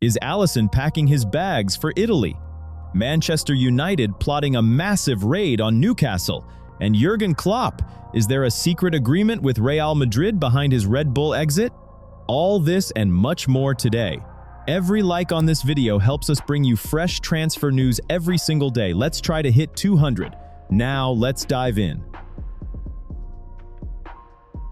Is Alisson packing his bags for Italy? Manchester United plotting a massive raid on Newcastle? And Jurgen Klopp, is there a secret agreement with Real Madrid behind his Red Bull exit? All this and much more today. Every like on this video helps us bring you fresh transfer news every single day. Let's try to hit 200. Now let's dive in.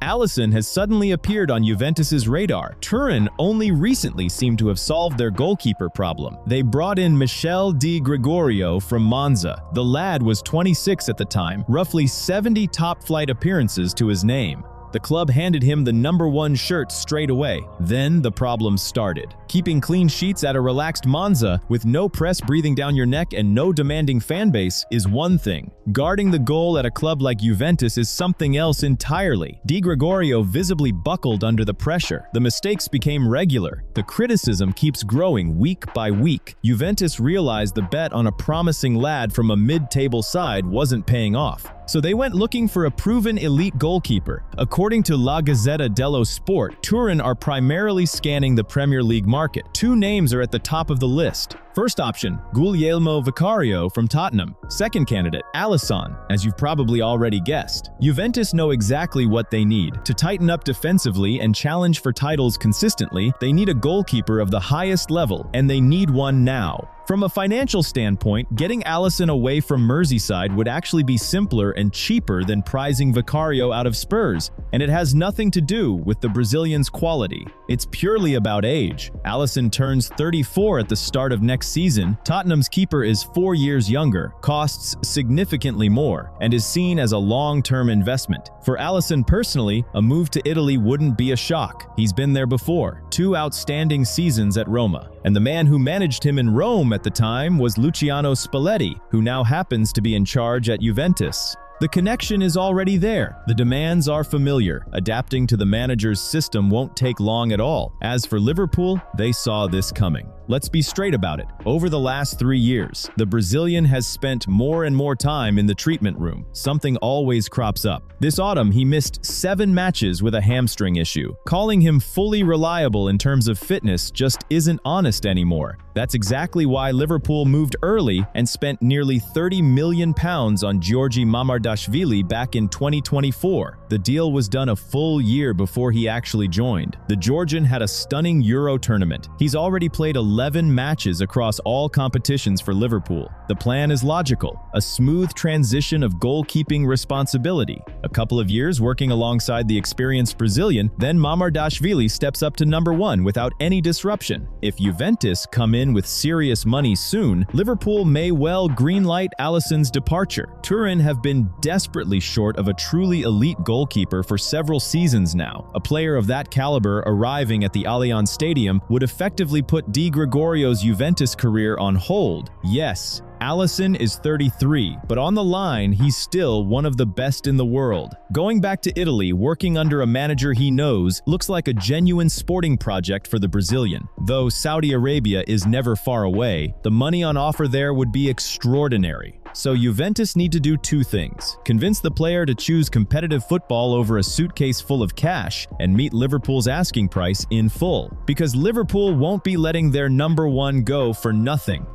Alisson has suddenly appeared on Juventus's radar. Turin only recently seemed to have solved their goalkeeper problem. They brought in Michele Di Gregorio from Monza. The lad was 26 at the time, roughly 70 top-flight appearances to his name. The club handed him the #1 shirt straight away. Then the problems started. Keeping clean sheets at a relaxed Monza with no press breathing down your neck and no demanding fan base is one thing. Guarding the goal at a club like Juventus is something else entirely. Di Gregorio visibly buckled under the pressure. The mistakes became regular. The criticism keeps growing week by week. Juventus realized the bet on a promising lad from a mid-table side wasn't paying off. So they went looking for a proven elite goalkeeper. According to La Gazzetta dello Sport, Turin are primarily scanning the Premier League market. Two names are at the top of the list. First option, Guglielmo Vicario from Tottenham. Second candidate, Alisson, as you've probably already guessed. Juventus know exactly what they need. To tighten up defensively and challenge for titles consistently, they need a goalkeeper of the highest level, and they need one now. From a financial standpoint, getting Alisson away from Merseyside would actually be simpler and cheaper than prizing Vicario out of Spurs, and it has nothing to do with the Brazilian's quality. It's purely about age. Alisson turns 34 at the start of next season. Tottenham's keeper is 4 years younger, costs significantly more, and is seen as a long-term investment. For Alisson personally, a move to Italy wouldn't be a shock. He's been there before, 2 outstanding seasons at Roma, and the man who managed him in Rome at the time was Luciano Spalletti, who now happens to be in charge at Juventus. The connection is already there. The demands are familiar. Adapting to the manager's system won't take long at all. As for Liverpool, they saw this coming. Let's be straight about it. Over the last 3 years, the Brazilian has spent more and more time in the treatment room. Something always crops up. This autumn, he missed 7 matches with a hamstring issue. Calling him fully reliable in terms of fitness just isn't honest anymore. That's exactly why Liverpool moved early and spent nearly £30 million on Giorgi Mamardashvili back in 2024. The deal was done a full year before he actually joined. The Georgian had a stunning Euro tournament. He's already played 11 matches across all competitions for Liverpool. The plan is logical, a smooth transition of goalkeeping responsibility. A couple of years working alongside the experienced Brazilian, then Mamardashvili steps up to #1 without any disruption. If Juventus come in with serious money soon, Liverpool may well greenlight Alisson's departure. Turin have been desperately short of a truly elite goalkeeper for several seasons now. A player of that caliber arriving at the Allianz Stadium would effectively put Di Gregorio's Juventus career on hold. Yes, Alisson is 33, but on the line, he's still one of the best in the world. Going back to Italy, working under a manager he knows, looks like a genuine sporting project for the Brazilian. Though Saudi Arabia is never far away, the money on offer there would be extraordinary. So Juventus need to do 2 things. Convince the player to choose competitive football over a suitcase full of cash and meet Liverpool's asking price in full. Because Liverpool won't be letting their #1 go for nothing.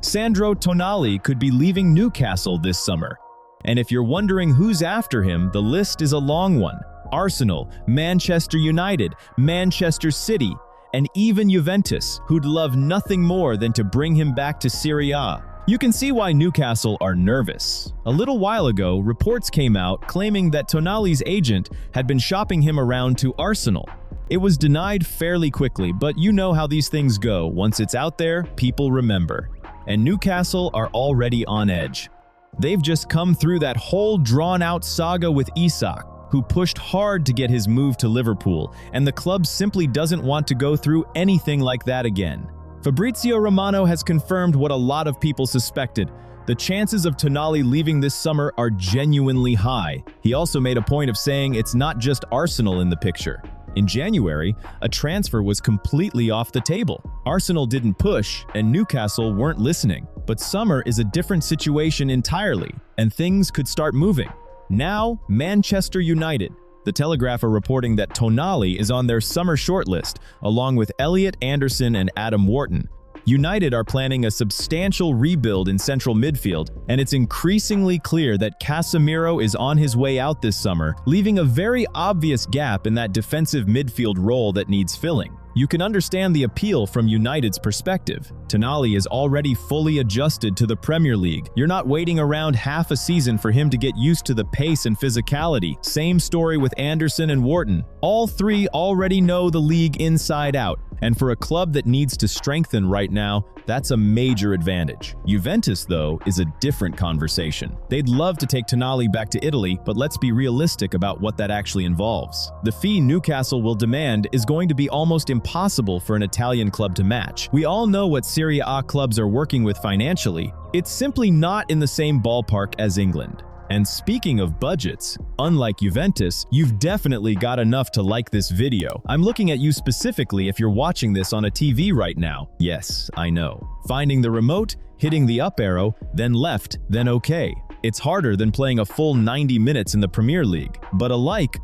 Sandro Tonali could be leaving Newcastle this summer. And if you're wondering who's after him, the list is a long one. Arsenal, Manchester United, Manchester City, and even Juventus, who'd love nothing more than to bring him back to Serie A. You can see why Newcastle are nervous. A little while ago, reports came out claiming that Tonali's agent had been shopping him around to Arsenal. It was denied fairly quickly, but you know how these things go. Once it's out there, people remember. And Newcastle are already on edge. They've just come through that whole drawn-out saga with Isak, who pushed hard to get his move to Liverpool, and the club simply doesn't want to go through anything like that again. Fabrizio Romano has confirmed what a lot of people suspected. The chances of Tonali leaving this summer are genuinely high. He also made a point of saying it's not just Arsenal in the picture. In January, a transfer was completely off the table. Arsenal didn't push, and Newcastle weren't listening. But summer is a different situation entirely, and things could start moving. Now, Manchester United. The Telegraph are reporting that Tonali is on their summer shortlist, along with Elliot Anderson and Adam Wharton. United are planning a substantial rebuild in central midfield, and it's increasingly clear that Casemiro is on his way out this summer, leaving a very obvious gap in that defensive midfield role that needs filling. You can understand the appeal from United's perspective. Tonali is already fully adjusted to the Premier League. You're not waiting around half a season for him to get used to the pace and physicality. Same story with Anderson and Wharton. All three already know the league inside out. And for a club that needs to strengthen right now, that's a major advantage. Juventus, though, is a different conversation. They'd love to take Tonali back to Italy, but let's be realistic about what that actually involves. The fee Newcastle will demand is going to be almost impossible for an Italian club to match. We all know what Serie A clubs are working with financially. It's simply not in the same ballpark as England. And speaking of budgets, unlike Juventus, you've definitely got enough to like this video. I'm looking at you specifically if you're watching this on a TV right now. Yes, I know. Finding the remote, hitting the up arrow, then left, then okay. It's harder than playing a full 90 minutes in the Premier League. But unlike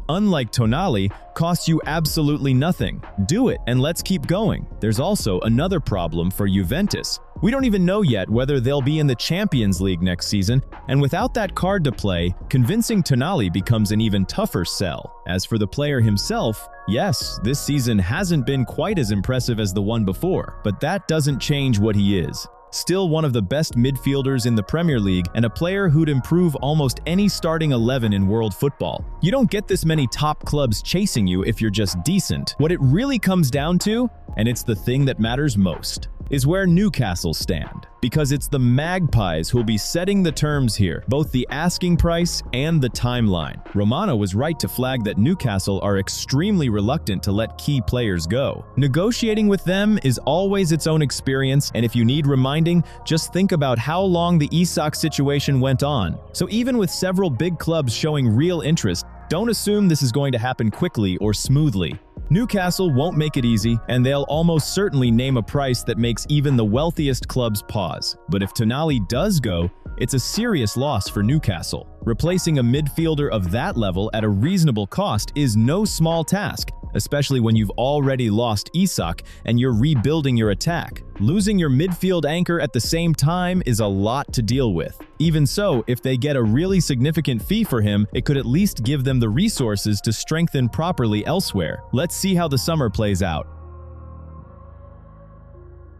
Tonali, costs you absolutely nothing. Do it and let's keep going. There's also another problem for Juventus. We don't even know yet whether they'll be in the Champions League next season, and without that card to play, convincing Tonali becomes an even tougher sell. As for the player himself, yes, this season hasn't been quite as impressive as the one before, but that doesn't change what he is. Still one of the best midfielders in the Premier League and a player who'd improve almost any starting 11 in world football. You don't get this many top clubs chasing you if you're just decent. What it really comes down to, and it's the thing that matters most, is where Newcastle stand. Because it's the Magpies who'll be setting the terms here, both the asking price and the timeline. Romano was right to flag that Newcastle are extremely reluctant to let key players go. Negotiating with them is always its own experience, and if you need reminding, just think about how long the Isak situation went on. So even with several big clubs showing real interest, don't assume this is going to happen quickly or smoothly. Newcastle won't make it easy, and they'll almost certainly name a price that makes even the wealthiest clubs pause. But if Tonali does go, it's a serious loss for Newcastle. Replacing a midfielder of that level at a reasonable cost is no small task, especially when you've already lost Isak and you're rebuilding your attack. Losing your midfield anchor at the same time is a lot to deal with. Even so, if they get a really significant fee for him, it could at least give them the resources to strengthen properly elsewhere. Let's see how the summer plays out.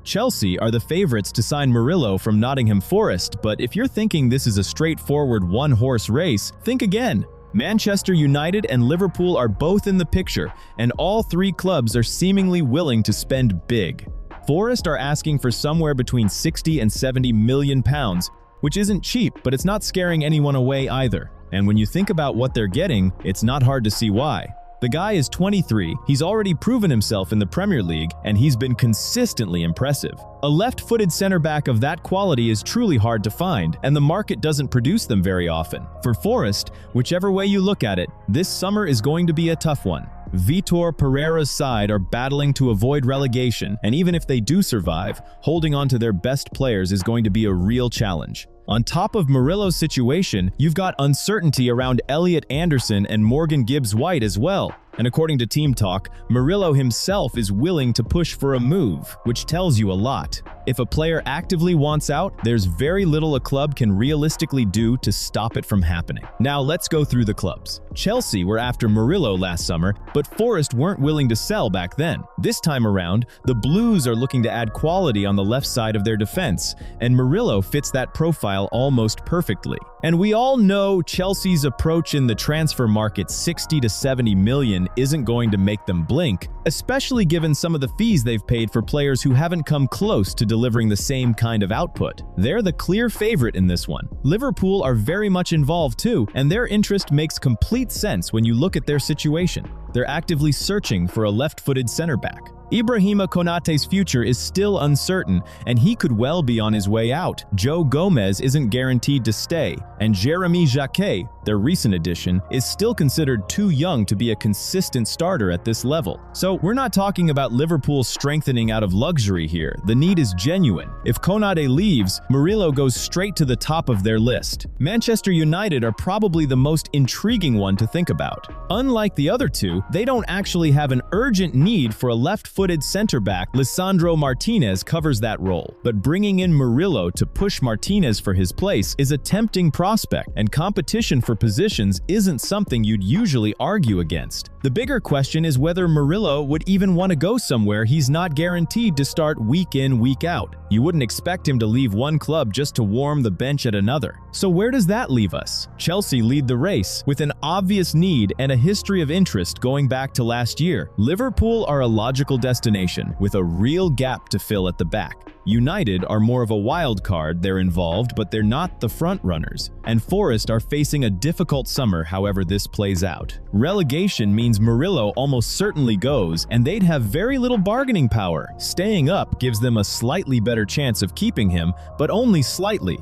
Chelsea are the favorites to sign Murillo from Nottingham Forest, but if you're thinking this is a straightforward one-horse race, think again. Manchester United and Liverpool are both in the picture, and all three clubs are seemingly willing to spend big. Forest are asking for somewhere between 60 and 70 million pounds, which isn't cheap, but it's not scaring anyone away either. And when you think about what they're getting, it's not hard to see why. The guy is 23, he's already proven himself in the Premier League, and he's been consistently impressive. A left-footed center back of that quality is truly hard to find, and the market doesn't produce them very often. For Forest, whichever way you look at it, this summer is going to be a tough one. Vitor Pereira's side are battling to avoid relegation, and even if they do survive, holding on to their best players is going to be a real challenge. On top of Murillo's situation, you've got uncertainty around Elliot Anderson and Morgan Gibbs-White as well. And according to Team Talk, Murillo himself is willing to push for a move, which tells you a lot. If a player actively wants out, there's very little a club can realistically do to stop it from happening. Now let's go through the clubs. Chelsea were after Murillo last summer, but Forest weren't willing to sell back then. This time around, the Blues are looking to add quality on the left side of their defense, and Murillo fits that profile almost perfectly. And we all know Chelsea's approach in the transfer market, 60 to 70 million, isn't going to make them blink, especially given some of the fees they've paid for players who haven't come close to delivering the same kind of output. They're the clear favorite in this one. Liverpool are very much involved too, and their interest makes complete sense when you look at their situation. They're actively searching for a left-footed center back. Ibrahima Konaté's future is still uncertain, and he could well be on his way out. Joe Gomez isn't guaranteed to stay, and Jeremy Jacquet, their recent addition, is still considered too young to be a consistent starter at this level. So we're not talking about Liverpool strengthening out of luxury here. The need is genuine. If Konaté leaves, MURILLO goes straight to the top of their list. Manchester United are probably the most intriguing one to think about. Unlike the other two, they don't actually have an urgent need for a left-footed center-back. Lisandro Martinez covers that role, but bringing in MURILLO to push Martinez for his place is a tempting prospect, and competition for positions isn't something you'd usually argue against. The bigger question is whether MURILLO would even want to go somewhere he's not guaranteed to start week in, week out. You wouldn't expect him to leave one club just to warm the bench at another. So where does that leave us? Chelsea lead the race, with an obvious need and a history of interest going back to last year. Liverpool are a logical destination, with a real gap to fill at the back. United are more of a wild card. They're involved, but they're not the front runners. And Forest are facing a difficult summer however this plays out. Relegation means MURILLO almost certainly goes, and they'd have very little bargaining power. Staying up gives them a slightly better chance of keeping him, but only slightly.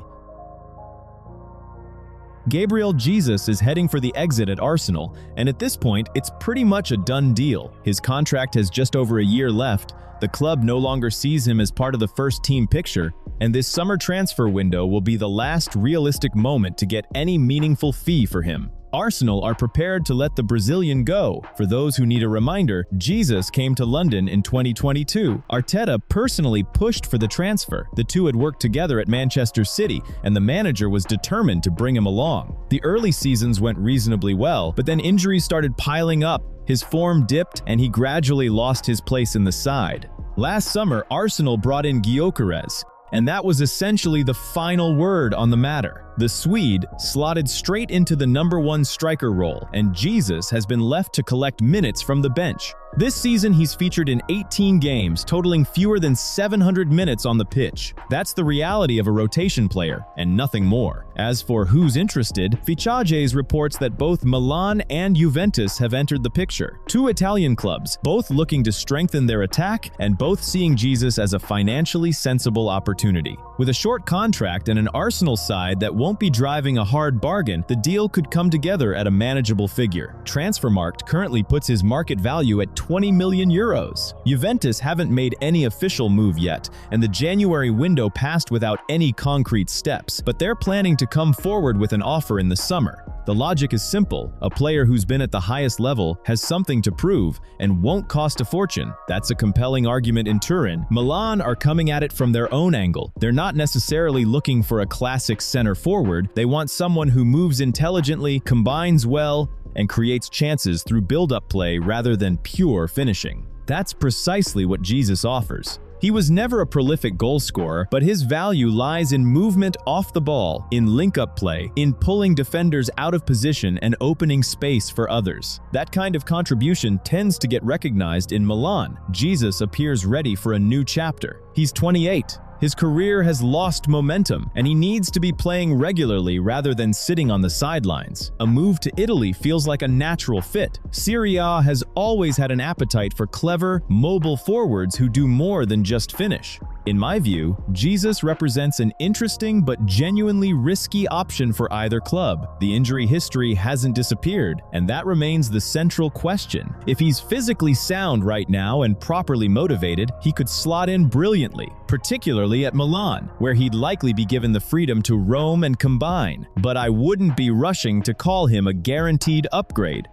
Gabriel Jesus is heading for the exit at Arsenal, and at this point, it's pretty much a done deal. His contract has just over a year left. The club no longer sees him as part of the first-team picture, and this summer transfer window will be the last realistic moment to get any meaningful fee for him. Arsenal are prepared to let the Brazilian go. For those who need a reminder, Jesus came to London in 2022. Arteta personally pushed for the transfer. The two had worked together at Manchester City, and the manager was determined to bring him along. The early seasons went reasonably well, but then injuries started piling up. His form dipped, and he gradually lost his place in the side. Last summer, Arsenal brought in Gyökeres, and that was essentially the final word on the matter. The Swede slotted straight into the #1 striker role, and Jesus has been left to collect minutes from the bench. This season, he's featured in 18 games, totaling fewer than 700 minutes on the pitch. That's the reality of a rotation player, and nothing more. As for who's interested, Fichajes reports that both Milan and Juventus have entered the picture. Two Italian clubs, both looking to strengthen their attack, and both seeing Jesus as a financially sensible opportunity. With a short contract and an Arsenal side that won't be driving a hard bargain, the deal could come together at a manageable figure. Transfermarkt currently puts his market value at 20 million euros. Juventus haven't made any official move yet, and the January window passed without any concrete steps, but they're planning to come forward with an offer in the summer. The logic is simple. A player who's been at the highest level has something to prove and won't cost a fortune. That's a compelling argument in Turin. Milan are coming at it from their own angle. They're not necessarily looking for a classic center forward. They want someone who moves intelligently, combines well, and creates chances through build-up play rather than pure finishing. That's precisely what Jesus offers. He was never a prolific goal scorer, but his value lies in movement off the ball, in link-up play, in pulling defenders out of position and opening space for others. That kind of contribution tends to get recognized in Milan. Jesus appears ready for a new chapter. He's 28. His career has lost momentum, and he needs to be playing regularly rather than sitting on the sidelines. A move to Italy feels like a natural fit. Serie A has always had an appetite for clever, mobile forwards who do more than just finish. In my view, Jesus represents an interesting but genuinely risky option for either club. The injury history hasn't disappeared, and that remains the central question. If he's physically sound right now and properly motivated, he could slot in brilliantly, particularly at Milan, where he'd likely be given the freedom to roam and combine. But I wouldn't be rushing to call him a guaranteed upgrade.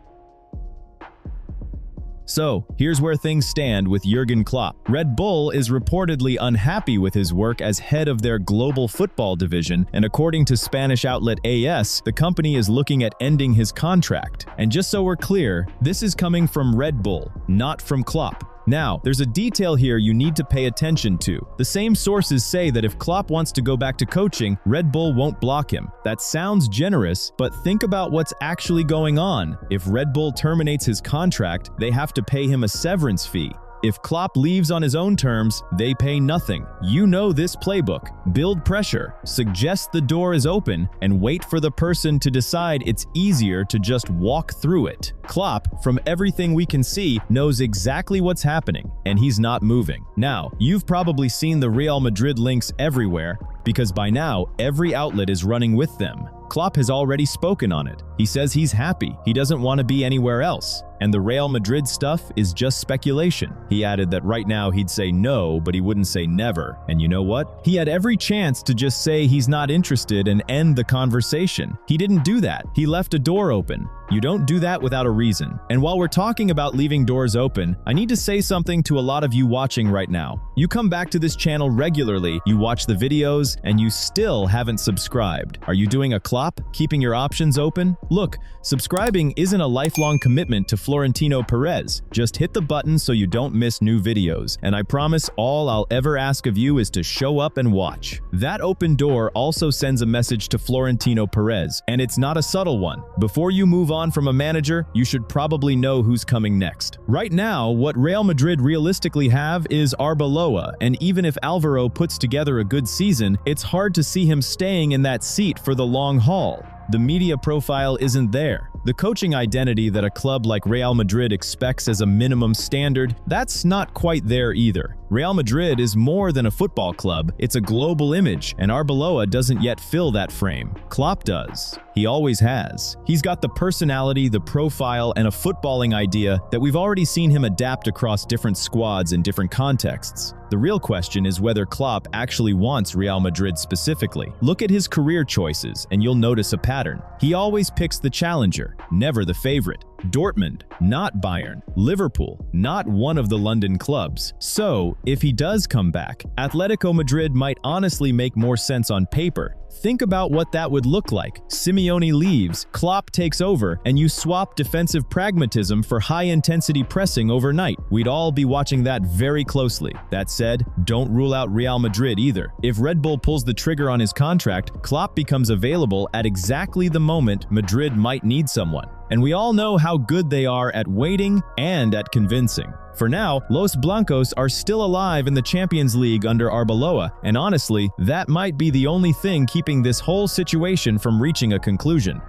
So, here's where things stand with Jurgen Klopp. Red Bull is reportedly unhappy with his work as head of their global football division, and according to Spanish outlet AS, the company is looking at ending his contract. And just so we're clear, this is coming from Red Bull, not from Klopp. Now, there's a detail here you need to pay attention to. The same sources say that if Klopp wants to go back to coaching, Red Bull won't block him. That sounds generous, but think about what's actually going on. If Red Bull terminates his contract, they have to pay him a severance fee. If Klopp leaves on his own terms, they pay nothing. You know this playbook. Build pressure, suggest the door is open, and wait for the person to decide it's easier to just walk through it. Klopp, from everything we can see, knows exactly what's happening, and he's not moving. Now, you've probably seen the Real Madrid links everywhere, because by now, every outlet is running with them. Klopp has already spoken on it. He says he's happy, he doesn't want to be anywhere else. And the Real Madrid stuff is just speculation. He added that right now he'd say no, but he wouldn't say never. And you know what? He had every chance to just say he's not interested and end the conversation. He didn't do that. He left a door open. You don't do that without a reason. And while we're talking about leaving doors open, I need to say something to a lot of you watching right now. You come back to this channel regularly, you watch the videos, and you still haven't subscribed. Are you doing a Klopp, keeping your options open? Look, subscribing isn't a lifelong commitment to Florentino Perez. Just hit the button so you don't miss new videos. And I promise all I'll ever ask of you is to show up and watch. That open door also sends a message to Florentino Perez, and it's not a subtle one. Before you move on from a manager, you should probably know who's coming next. Right now, what Real Madrid realistically have is Arbeloa, and even if Alvaro puts together a good season, it's hard to see him staying in that seat for the long haul. The media profile isn't there. The coaching identity that a club like Real Madrid expects as a minimum standard, that's not quite there either. Real Madrid is more than a football club, it's a global image, and Arbeloa doesn't yet fill that frame. Klopp does. He always has. He's got the personality, the profile, and a footballing idea that we've already seen him adapt across different squads in different contexts. The real question is whether Klopp actually wants Real Madrid specifically. Look at his career choices, and you'll notice a pattern. He always picks the challenger, never the favorite. Dortmund, not Bayern. Liverpool, not one of the London clubs. So, if he does come back, Atletico Madrid might honestly make more sense on paper. Think about what that would look like. Simeone leaves, Klopp takes over, and you swap defensive pragmatism for high-intensity pressing overnight. We'd all be watching that very closely. That said, don't rule out Real Madrid either. If Red Bull pulls the trigger on his contract, Klopp becomes available at exactly the moment Madrid might need someone. And we all know how good they are at waiting and at convincing. For now, Los Blancos are still alive in the Champions League under Arbeloa, and honestly, that might be the only thing keeping this whole situation from reaching a conclusion.